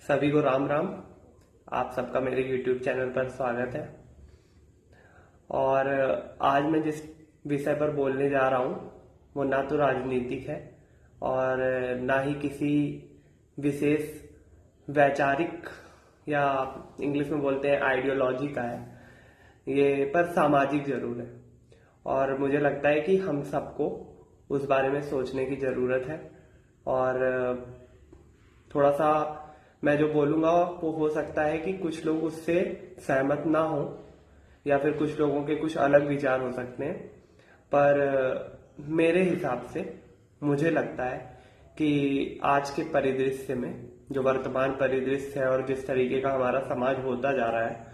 सभी को राम राम। आप सबका मेरे YouTube चैनल पर स्वागत है। और आज मैं जिस विषय पर बोलने जा रहा हूँ वो ना तो राजनीतिक है और ना ही किसी विशेष वैचारिक या इंग्लिश में बोलते हैं आइडियोलॉजी का है। ये पर सामाजिक जरूर है और मुझे लगता है कि हम सबको उस बारे में सोचने की जरूरत है। और थोड़ा सा मैं जो बोलूंगा वो हो सकता है कि कुछ लोग उससे सहमत ना हो या फिर कुछ लोगों के कुछ अलग विचार हो सकते हैं, पर मेरे हिसाब से मुझे लगता है कि आज के परिदृश्य में जो वर्तमान परिदृश्य है और जिस तरीके का हमारा समाज होता जा रहा है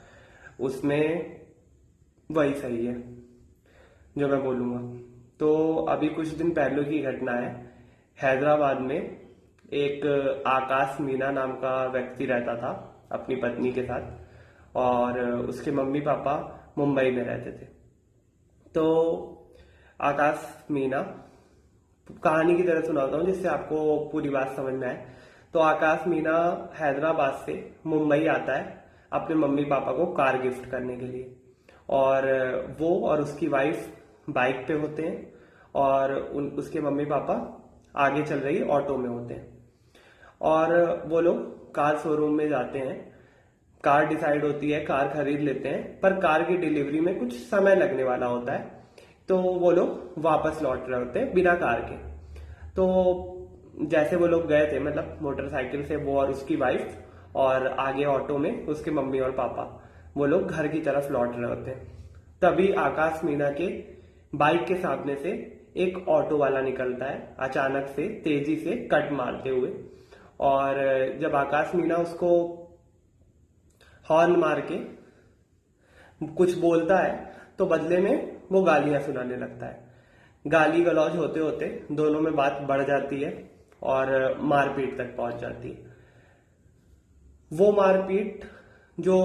उसमें वही सही है जो मैं बोलूंगा। तो अभी कुछ दिन पहले की घटना है। हैदराबाद में एक आकाश मीना नाम का व्यक्ति रहता था अपनी पत्नी के साथ और उसके मम्मी पापा मुंबई में रहते थे। तो आकाश मीना, कहानी की तरह सुनाता हूँ जिससे आपको पूरी बात समझ में आए। तो आकाश मीना हैदराबाद से मुंबई आता है अपने मम्मी पापा को कार गिफ्ट करने के लिए, और वो और उसकी वाइफ बाइक पे होते हैं और उसके मम्मी पापा आगे चल रही ऑटो में होते हैं। और वो लोग कार शोरूम में जाते हैं, कार डिसाइड होती है, कार खरीद लेते हैं, पर कार की डिलीवरी में कुछ समय लगने वाला होता है तो वो लोग वापस लौट रहे होते हैं बिना कार के। तो जैसे वो लोग गए थे, मतलब मोटरसाइकिल से वो और उसकी वाइफ और आगे ऑटो में उसके मम्मी और पापा, वो लोग घर की तरफ लौट रहे होते हैं। तभी आकाश मीना के बाइक के सामने से एक ऑटो वाला निकलता है अचानक से तेजी से कट मारते हुए। और जब आकाश मीना उसको हॉर्न मार के कुछ बोलता है तो बदले में वो गालियां सुनाने लगता है। गाली गलौज होते होते दोनों में बात बढ़ जाती है और मारपीट तक पहुंच जाती है। वो मारपीट जो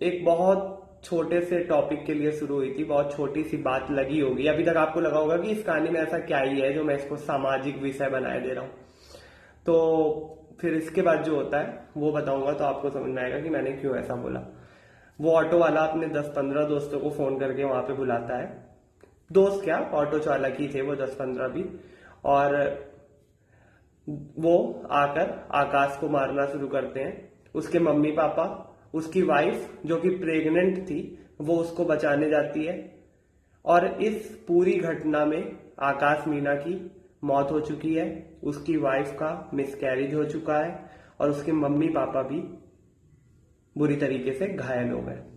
एक बहुत छोटे से टॉपिक के लिए शुरू हुई थी, बहुत छोटी सी बात लगी होगी, अभी तक आपको लगा होगा कि इस कहानी में ऐसा क्या ही है जो मैं इसको सामाजिक विषय बनाए दे रहा हूं। तो फिर इसके बाद जो होता है वो बताऊंगा तो आपको समझ में आएगा कि मैंने क्यों ऐसा बोला। वो ऑटो वाला अपने 10-15 दोस्तों को फोन करके वहां पे बुलाता है। दोस्त क्या, ऑटो चालक ही थे वो 10-15 भी। और वो आकर आकाश को मारना शुरू करते हैं। उसके मम्मी पापा, उसकी वाइफ जो कि प्रेग्नेंट थी, वो उसको बचाने जाती है। और इस पूरी घटना में आकाश मीना की मौत हो चुकी है, उसकी वाइफ का मिसकैरेज हो चुका है और उसके मम्मी पापा भी बुरी तरीके से घायल हो गए।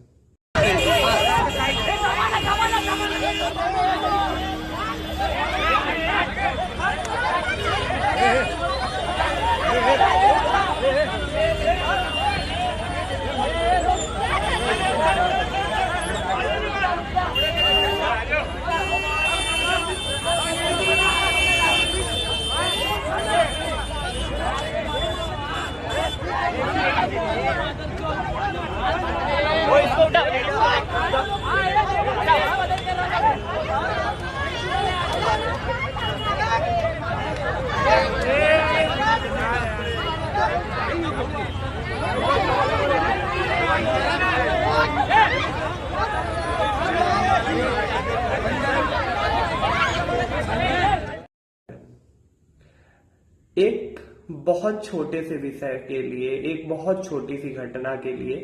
एक बहुत छोटे से विषय के लिए, एक बहुत छोटी सी घटना के लिए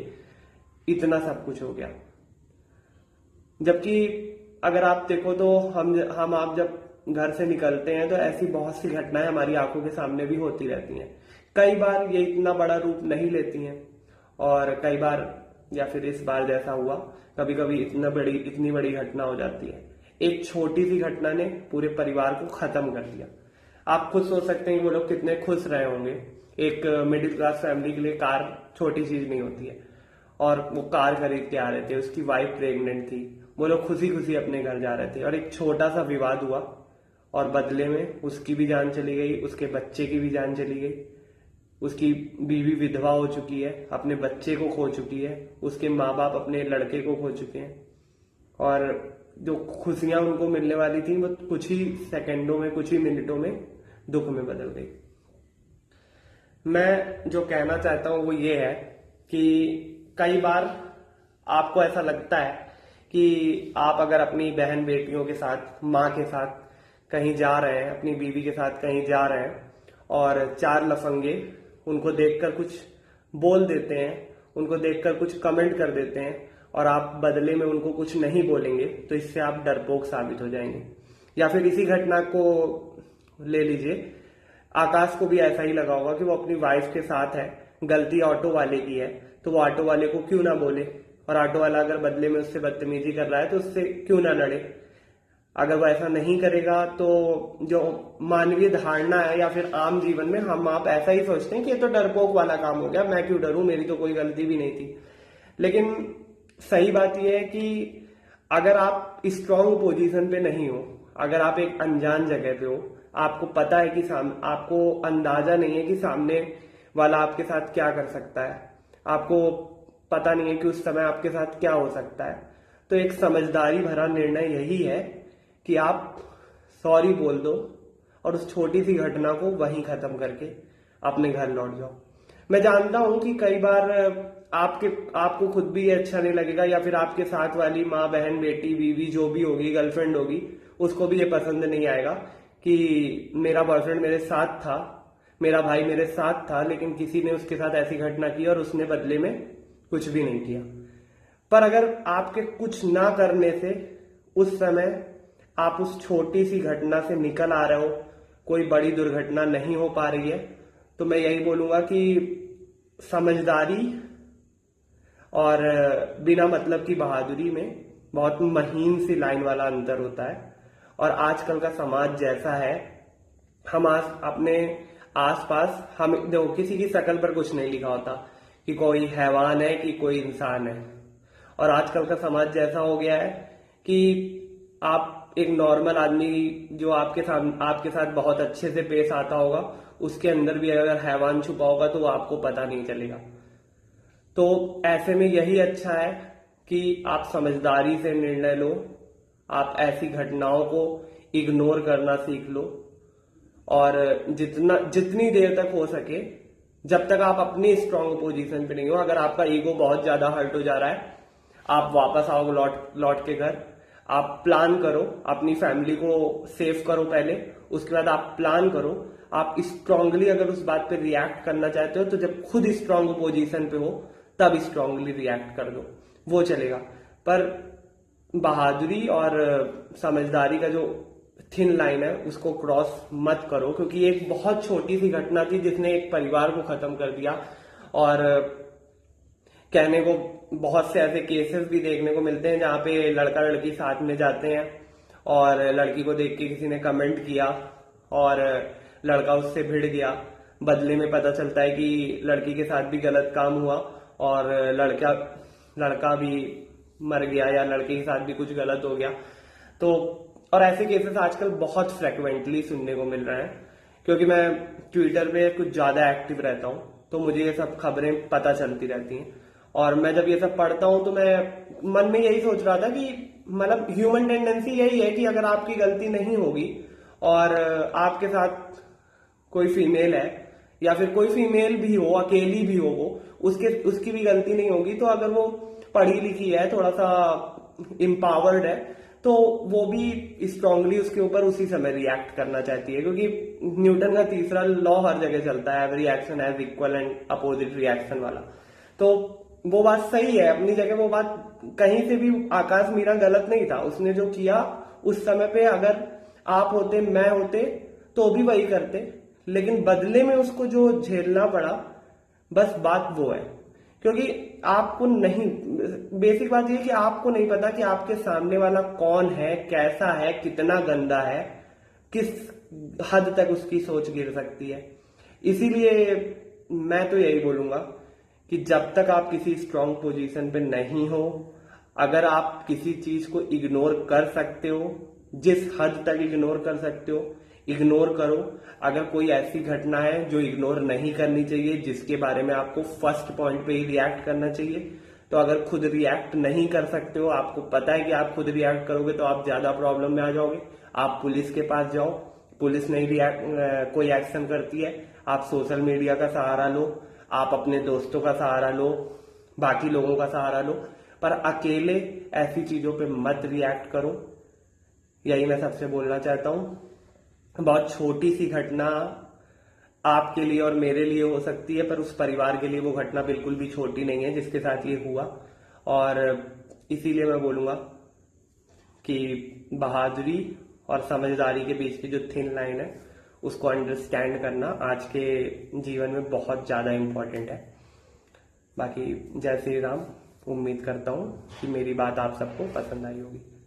इतना सब कुछ हो गया। जबकि अगर आप देखो तो हम आप जब घर से निकलते हैं तो ऐसी बहुत सी घटनाएं हमारी आंखों के सामने भी होती रहती हैं। कई बार ये इतना बड़ा रूप नहीं लेती हैं और कई बार, या फिर इस बार जैसा हुआ, कभी कभी इतनी बड़ी घटना हो जाती है। एक छोटी सी घटना ने पूरे परिवार को खत्म कर दिया। आप खुद सोच सकते हैं कि वो लोग कितने खुश रहे होंगे। एक मिडिल क्लास फैमिली के लिए कार छोटी चीज नहीं होती है और वो कार खरीद के आ रहे थे, उसकी वाइफ प्रेग्नेंट थी, वो लोग खुशी खुशी अपने घर जा रहे थे और एक छोटा सा विवाद हुआ और बदले में उसकी भी जान चली गई, उसके बच्चे की भी जान चली गई। उसकी बीवी विधवा हो चुकी है, अपने बच्चे को खो चुकी है, उसके माँ बाप अपने लड़के को खो चुके हैं और जो खुशियां उनको मिलने वाली थी वो कुछ ही सेकंडों में, कुछ ही मिनटों में दुख में बदल गई। मैं जो कहना चाहता हूँ वो ये है कि कई बार आपको ऐसा लगता है कि आप अगर अपनी बहन बेटियों के साथ, माँ के साथ कहीं जा रहे हैं, अपनी बीवी के साथ कहीं जा रहे हैं और चार लफंगे उनको देखकर कुछ बोल देते हैं, उनको देखकर कुछ कमेंट कर देते हैं और आप बदले में उनको कुछ नहीं बोलेंगे, तो इससे आप डरपोक साबित हो जाएंगे। या फिर इसी घटना को ले लीजिए, आकाश को भी ऐसा ही लगा होगा कि वो अपनी वाइफ के साथ है, गलती ऑटो वाले की है, तो वो ऑटो वाले को क्यों ना बोले, और ऑटो वाला अगर बदले में उससे बदतमीजी कर रहा है तो उससे क्यों ना लड़े। अगर वो ऐसा नहीं करेगा तो जो मानवीय धारणा है या फिर आम जीवन में हम आप ऐसा ही सोचते हैं कि ये तो डरपोक वाला काम हो गया, मैं क्यों डरूं, मेरी तो कोई गलती भी नहीं थी। लेकिन सही बात यह है कि अगर आप स्ट्रांग पोजीशन पे नहीं हो, अगर आप एक अनजान जगह पे हो, आपको पता है कि आपको अंदाजा नहीं है कि सामने वाला आपके साथ क्या कर सकता है, आपको पता नहीं है कि उस समय आपके साथ क्या हो सकता है, तो एक समझदारी भरा निर्णय यही है कि आप सॉरी बोल दो और उस छोटी सी घटना को वहीं खत्म करके अपने घर लौट जाओ। मैं जानता हूं कि कई बार आपको खुद भी ये अच्छा नहीं लगेगा, या फिर आपके साथ वाली माँ, बहन, बेटी, बीवी जो भी होगी, गर्लफ्रेंड होगी, उसको भी ये पसंद नहीं आएगा कि मेरा बॉयफ्रेंड मेरे साथ था, मेरा भाई मेरे साथ था, लेकिन किसी ने उसके साथ ऐसी घटना की और उसने बदले में कुछ भी नहीं किया। पर अगर आपके कुछ ना करने से उस समय आप उस छोटी सी घटना से निकल आ रहे हो, कोई बड़ी दुर्घटना नहीं हो पा रही है, तो मैं यही बोलूंगा कि समझदारी और बिना मतलब की बहादुरी में बहुत महीन सी लाइन वाला अंतर होता है। और आजकल का समाज जैसा है, हम अपने आसपास, हम देखो किसी की शक्ल पर कुछ नहीं लिखा होता कि कोई हैवान है कि कोई इंसान है। और आजकल का समाज जैसा हो गया है कि आप एक नॉर्मल आदमी जो आपके साथ बहुत अच्छे से पेश आता होगा, उसके अंदर भी अगर हैवान छुपा होगा तो वो आपको पता नहीं चलेगा। तो ऐसे में यही अच्छा है कि आप समझदारी से निर्णय लो, आप ऐसी घटनाओं को इग्नोर करना सीख लो, और जितनी देर तक हो सके, जब तक आप अपनी स्ट्रांग पोजीशन पे नहीं हो, अगर आपका ईगो बहुत ज्यादा हर्ट हो जा रहा है, आप वापस आओ लौट के घर, आप प्लान करो, अपनी फैमिली को सेव करो पहले, उसके बाद आप प्लान करो। आप स्ट्रांगली अगर उस बात पे रिएक्ट करना चाहते हो तो जब खुद स्ट्रांग पोजीशन पे हो तब स्ट्रांगली रिएक्ट कर दो, वो चलेगा। पर बहादुरी और समझदारी का जो थिन लाइन है उसको क्रॉस मत करो, क्योंकि एक बहुत छोटी सी घटना थी जिसने एक परिवार को खत्म कर दिया। और कहने को बहुत से ऐसे केसेस भी देखने को मिलते हैं जहां पे लड़का लड़की साथ में जाते हैं और लड़की को देख के किसी ने कमेंट किया और लड़का उससे भिड़ गया, बदले में पता चलता है कि लड़की के साथ भी गलत काम हुआ और लड़का भी मर गया या लड़के के साथ भी कुछ गलत हो गया। तो और ऐसे केसेस आजकल बहुत फ्रिक्वेंटली सुनने को मिल रहे हैं, क्योंकि मैं ट्विटर पे कुछ ज्यादा एक्टिव रहता हूं तो मुझे ये सब खबरें पता चलती रहती हैं। और मैं जब ये सब पढ़ता हूं तो मैं मन में यही सोच रहा था कि मतलब ह्यूमन टेंडेंसी यही है कि अगर आपकी गलती नहीं होगी और आपके साथ कोई फीमेल है या फिर कोई फीमेल भी हो, अकेली भी हो, वो उसकी भी गलती नहीं होगी, तो अगर वो पढ़ी लिखी है, थोड़ा सा एम्पावर्ड है, तो वो भी स्ट्रांगली उसके ऊपर उसी समय रिएक्ट करना चाहती है, क्योंकि न्यूटन का तीसरा लॉ हर जगह चलता है, every action has equal and opposite reaction वाला। तो वो बात सही है अपनी जगह, वो बात कहीं से भी आकाश मीरा गलत नहीं था। उसने जो किया उस समय पे अगर आप होते, मैं होते, तो भी वही करते, लेकिन बदले में उसको जो झेलना पड़ा, बस बात वो है। क्योंकि आपको नहीं, बेसिक बात ये कि आपको नहीं पता कि आपके सामने वाला कौन है, कैसा है, कितना गंदा है, किस हद तक उसकी सोच गिर सकती है। इसीलिए मैं तो यही बोलूंगा कि जब तक आप किसी स्ट्रांग पोजीशन पे नहीं हो, अगर आप किसी चीज को इग्नोर कर सकते हो, जिस हद तक इग्नोर कर सकते हो इग्नोर करो। अगर कोई ऐसी घटना है जो इग्नोर नहीं करनी चाहिए, जिसके बारे में आपको फर्स्ट पॉइंट पे ही रिएक्ट करना चाहिए, तो अगर खुद रिएक्ट नहीं कर सकते हो, आपको पता है कि आप खुद रिएक्ट करोगे तो आप ज्यादा प्रॉब्लम में आ जाओगे, आप पुलिस के पास जाओ, पुलिस नहीं कोई एक्शन करती है, आप सोशल मीडिया का सहारा लो, आप अपने दोस्तों का सहारा लो, बाकी लोगों का सहारा लो, पर अकेले ऐसी चीजों पे मत रिएक्ट करो। यही मैं सबसे बोलना चाहता हूं। बहुत छोटी सी घटना आपके लिए और मेरे लिए हो सकती है, पर उस परिवार के लिए वो घटना बिल्कुल भी छोटी नहीं है जिसके साथ ये हुआ। और इसीलिए मैं बोलूंगा कि बहादुरी और समझदारी के बीच की जो थिन लाइन है उसको अंडरस्टैंड करना आज के जीवन में बहुत ज्यादा इंपॉर्टेंट है। बाकी जय श्री राम। उम्मीद करता हूँ कि मेरी बात आप सबको पसंद आई होगी।